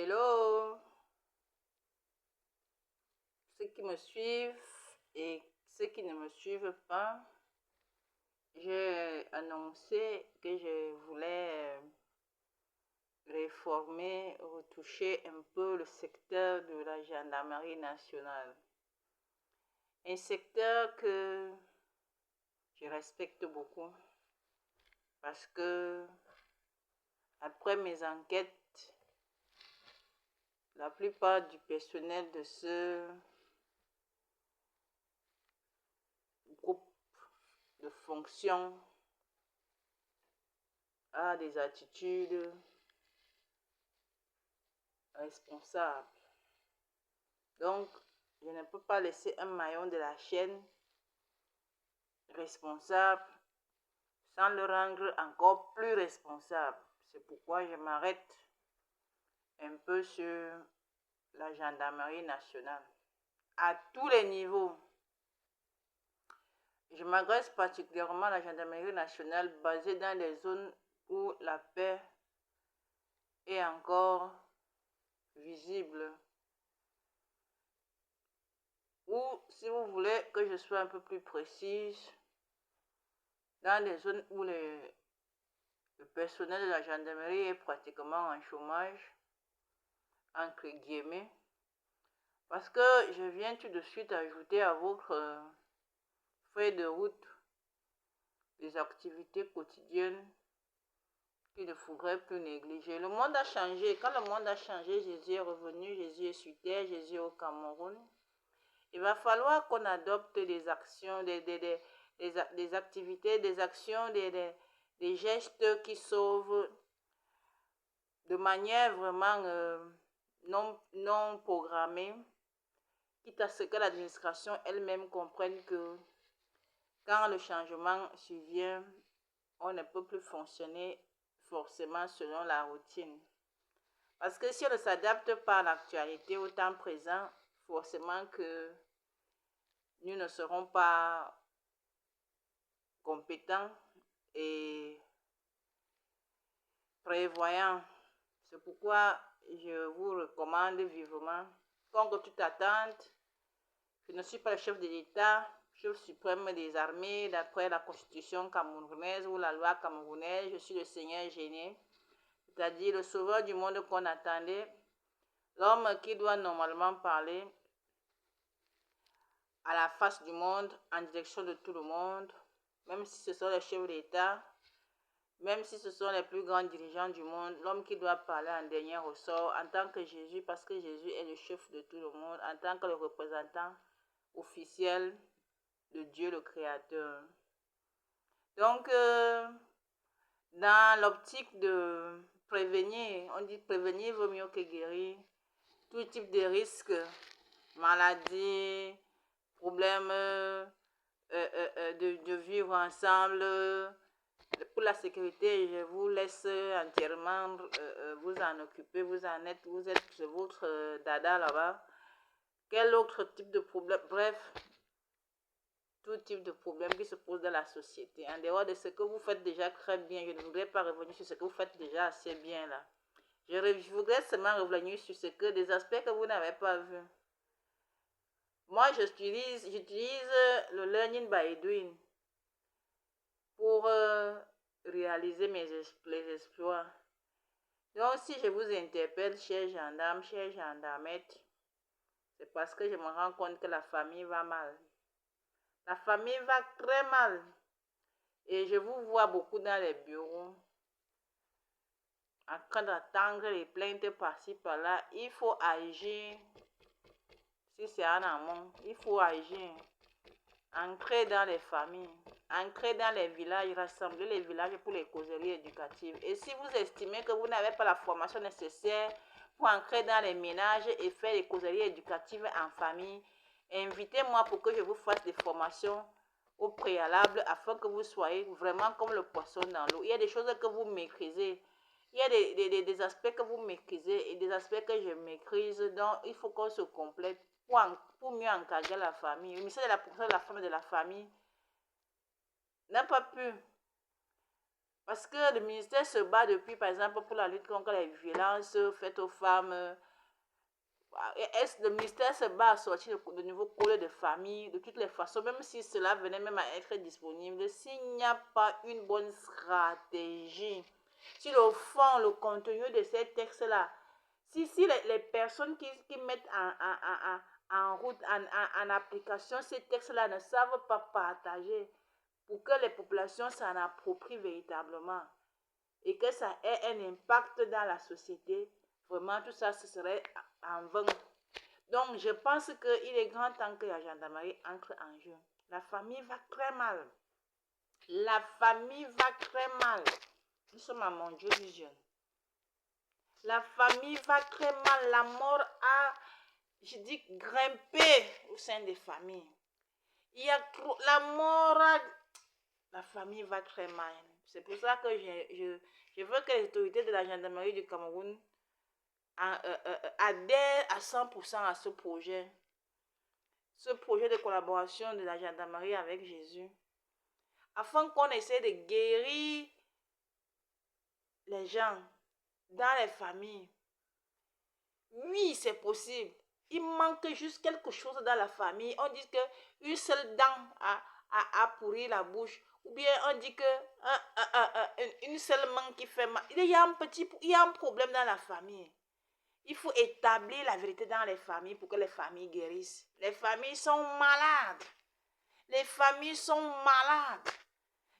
Hello, ceux qui me suivent et ceux qui ne me suivent pas, j'ai annoncé que je voulais réformer, retoucher un peu le secteur de la gendarmerie nationale. Un secteur que je respecte beaucoup parce que après mes enquêtes, la plupart du personnel de ce groupe de fonction a des attitudes responsables. Donc, je ne peux pas laisser un maillon de la chaîne responsable sans le rendre encore plus responsable. C'est pourquoi je m'arrête un peu sur la gendarmerie nationale à tous les niveaux. Je m'adresse particulièrement à la gendarmerie nationale basée dans les zones où la paix est encore visible. Ou, si vous voulez que je sois un peu plus précise, dans les zones où le personnel de la gendarmerie est pratiquement en chômage, entre guillemets, parce que je viens tout de suite ajouter à votre feuille de route des activités quotidiennes qu'il ne faudrait plus négliger. Le monde a changé. Quand le monde a changé, Jésus est revenu, Jésus est sur terre, Jésus est au Cameroun. Il va falloir qu'on adopte des actions, des activités, des actions, des gestes qui sauvent de manière vraiment non programmée, quitte à ce que l'administration elle-même comprenne que quand le changement survient, on ne peut plus fonctionner forcément selon la routine. Parce que si on ne s'adapte pas à l'actualité au temps présent, forcément que nous ne serons pas compétents et prévoyants. C'est pourquoi je vous recommande vivement, contre toute attente, je ne suis pas le chef de l'État, chef suprême des armées, d'après la constitution camerounaise ou la loi camerounaise, je suis le Seigneur Génie, c'est-à-dire le sauveur du monde qu'on attendait, l'homme qui doit normalement parler à la face du monde, en direction de tout le monde, même si ce sont les chefs d'État, même si ce sont les plus grands dirigeants du monde, l'homme qui doit parler en dernier ressort, en tant que Jésus, parce que Jésus est le chef de tout le monde, en tant que le représentant officiel de Dieu le Créateur. Donc, dans l'optique de prévenir, on dit prévenir vaut mieux que guérir, tout type de risques, maladies, problèmes de vivre ensemble. Pour la sécurité, je vous laisse entièrement vous en occuper, vous êtes votre dada là-bas. Quel autre type de problème? Bref, tout type de problème qui se pose dans la société. En dehors de ce que vous faites déjà très bien, je ne voudrais pas revenir sur ce que vous faites déjà assez bien là. Je voudrais seulement revenir sur ce que des aspects que vous n'avez pas vus. Moi, j'utilise le Learning by Doing pour réaliser les exploits. Donc, si je vous interpelle, chers gendarmes, chers gendarmettes, c'est parce que je me rends compte que la famille va mal. La famille va très mal. Et je vous vois beaucoup dans les bureaux, en train d'attendre les plaintes par-ci, par-là. Il faut agir. Si c'est en amont, il faut agir. Entrer dans les familles, entrer dans les villages, rassembler les villages pour les causeries éducatives. Et si vous estimez que vous n'avez pas la formation nécessaire pour entrer dans les ménages et faire les causeries éducatives en famille, invitez-moi pour que je vous fasse des formations au préalable afin que vous soyez vraiment comme le poisson dans l'eau. Il y a des choses que vous maîtrisez. Il y a des aspects que vous maîtrisez et des aspects que je maîtrise. Donc, il faut qu'on se complète pour mieux encadrer la famille. Le ministère de la femme et de la famille n'a pas pu. Parce que le ministère se bat depuis, par exemple, pour la lutte contre les violences faites aux femmes. Le ministère se bat à sortir de nouveaux code de famille, de toutes les façons, même si cela venait même à être disponible, s'il n'y a pas une bonne stratégie, si le fond, le contenu de ces textes-là, si les personnes qui mettent en route, en application ces textes-là ne savent pas partager pour que les populations s'en approprient véritablement et que ça ait un impact dans la société, vraiment tout ça, ce serait en vain. Donc, je pense qu'il est grand temps que la gendarmerie entre en jeu. La famille va très mal. La famille va très mal. Nous sommes à mon Dieu vision. La famille va très mal. La mort a, je dis, grimpé au sein des familles. Il y a trop, la mort a, la famille va très mal. C'est pour ça que je veux que les autorités de la gendarmerie du Cameroun adhèrent à 100% à ce projet de collaboration de la gendarmerie avec Jésus, afin qu'on essaie de guérir les gens dans les familles. Oui, c'est possible. Il manque juste quelque chose dans la famille. On dit qu'une seule dent a pourri la bouche. Ou bien on dit que une seule main qui fait mal. Il y a un problème dans la famille. Il faut établir la vérité dans les familles pour que les familles guérissent. Les familles sont malades. Les familles sont malades.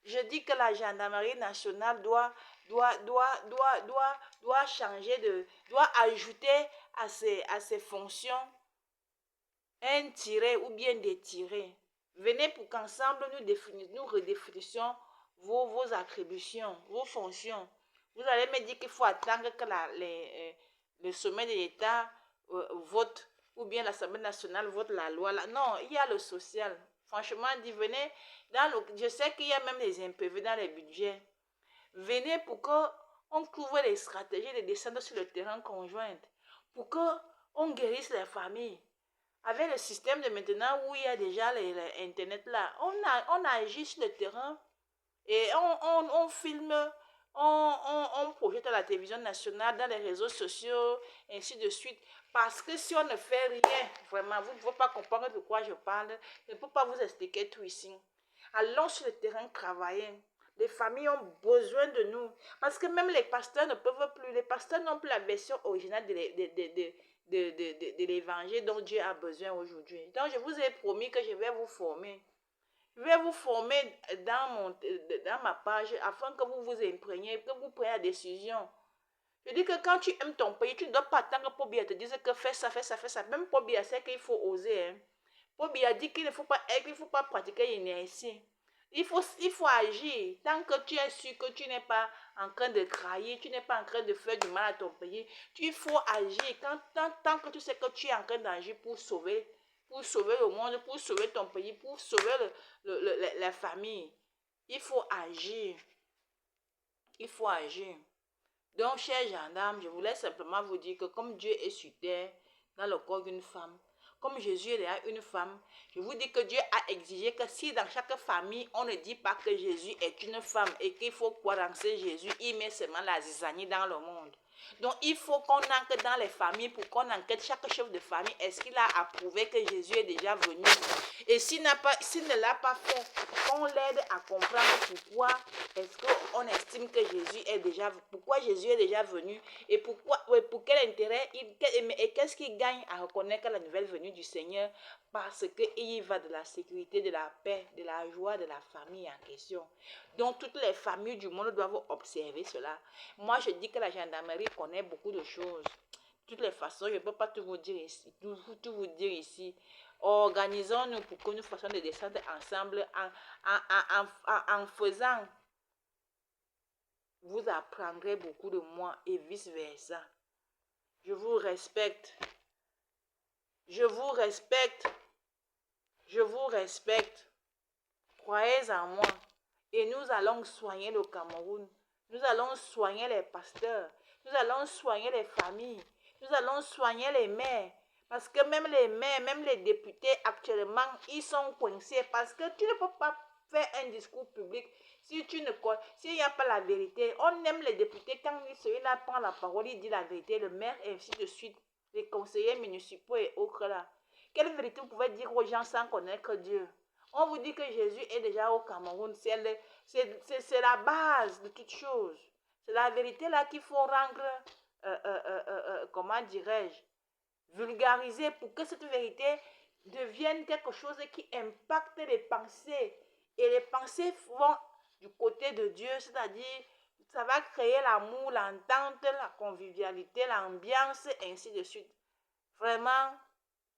Je dis que la gendarmerie nationale doit changer doit ajouter à ses fonctions un tiret ou bien des tirets. Venez pour qu'ensemble nous redéfinissions vos attributions, vos fonctions. Vous allez me dire qu'il faut attendre que le sommet de l'État vote ou bien l'Assemblée nationale vote la loi. Non, il y a le social. Franchement, venez, je sais qu'il y a même des imprévus dans les budgets. Venez pour qu'on trouve les stratégies de descendre sur le terrain conjointe, pour qu'on guérisse les familles. Avec le système de maintenant où il y a déjà l'Internet là, on agit sur le terrain et on filme, on projette à la télévision nationale, dans les réseaux sociaux, ainsi de suite. Parce que si on ne fait rien, vraiment, vous ne pouvez pas comprendre de quoi je parle. Je ne peux pas vous expliquer tout ici. Allons sur le terrain travailler. Les familles ont besoin de nous. Parce que même les pasteurs ne peuvent plus. Les pasteurs n'ont plus la version originale de l'évangile dont Dieu a besoin aujourd'hui. Donc, je vous ai promis que je vais vous former. Je vais vous former dans ma page afin que vous vous imprégniez, que vous preniez la décision. Je dis que quand tu aimes ton pays, tu ne dois pas attendre pour bien te dire que fais ça, fais ça, fais ça. Même pour bien, c'est qu'il faut oser. Hein. Pour bien dire qu'il ne faut pas pratiquer l'inertie. Il faut agir. Tant que tu es sûr que tu n'es pas en train de trahir, tu n'es pas en train de faire du mal à ton pays, il faut agir. Tant que tu sais que tu es en train d'agir pour sauver le monde, pour sauver ton pays, pour sauver la famille, il faut agir. Il faut agir. Donc, chers gendarmes, je voulais simplement vous dire que comme Dieu est sur terre, dans le corps d'une femme, comme Jésus est déjà une femme, je vous dis que Dieu a exigé que si dans chaque famille, on ne dit pas que Jésus est une femme et qu'il faut croire en ce Jésus, il met seulement la zizanie dans le monde. Donc, il faut qu'on enquête dans les familles pour qu'on enquête chaque chef de famille. Est-ce qu'il a approuvé que Jésus est déjà venu? Et s'il ne l'a pas fait, qu'on l'aide à comprendre pourquoi est-ce qu'on estime que Jésus est déjà, pourquoi Jésus est déjà venu et pour quel intérêt et qu'est-ce qu'il gagne à reconnaître la nouvelle venue du Seigneur, parce qu'il y va de la sécurité, de la paix, de la joie de la famille en question. Donc toutes les familles du monde doivent observer cela. Moi je dis que la gendarmerie connaît beaucoup de choses. De toutes les façons, je ne peux pas tout vous dire ici. Organisons-nous pour que nous fassions des descentes ensemble en faisant. Vous apprendrez beaucoup de moi et vice-versa. Je vous respecte. Je vous respecte. Je vous respecte. Croyez en moi. Et nous allons soigner le Cameroun. Nous allons soigner les pasteurs. Nous allons soigner les familles. Nous allons soigner les maires. Parce que même les maires, même les députés actuellement, ils sont coincés. Parce que tu ne peux pas faire un discours public, si tu ne connais, s'il n'y a pas la vérité, on aime les députés quand celui-là prend la parole, il dit la vérité, le maire et ainsi de suite, les conseillers municipaux et autres là. Quelle vérité vous pouvez dire aux gens sans connaître Dieu? On vous dit que Jésus est déjà au Cameroun, c'est la base de toute chose. C'est la vérité là qu'il faut rendre, comment dirais-je, vulgariser pour que cette vérité devienne quelque chose qui impacte les pensées. Et les pensées vont du côté de Dieu, c'est-à-dire ça va créer l'amour, l'entente, la convivialité, l'ambiance, et ainsi de suite. Vraiment,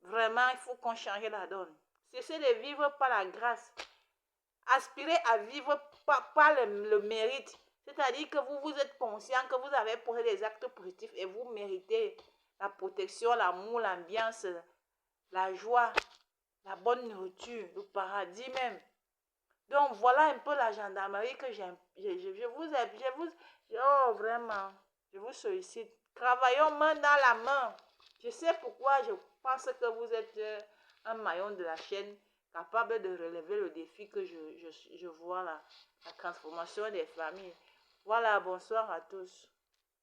vraiment, il faut qu'on change la donne. Cessez de vivre par la grâce. Aspirez à vivre par le mérite. C'est-à-dire que vous êtes conscient que vous avez posé des actes positifs et vous méritez la protection, l'amour, l'ambiance, la joie, la bonne nourriture, le paradis même. Donc voilà un peu la gendarmerie que oh vraiment, je vous sollicite. Travaillons main dans la main. Je sais pourquoi je pense que vous êtes un maillon de la chaîne capable de relever le défi que je vois là, la transformation des familles. Voilà, bonsoir à tous.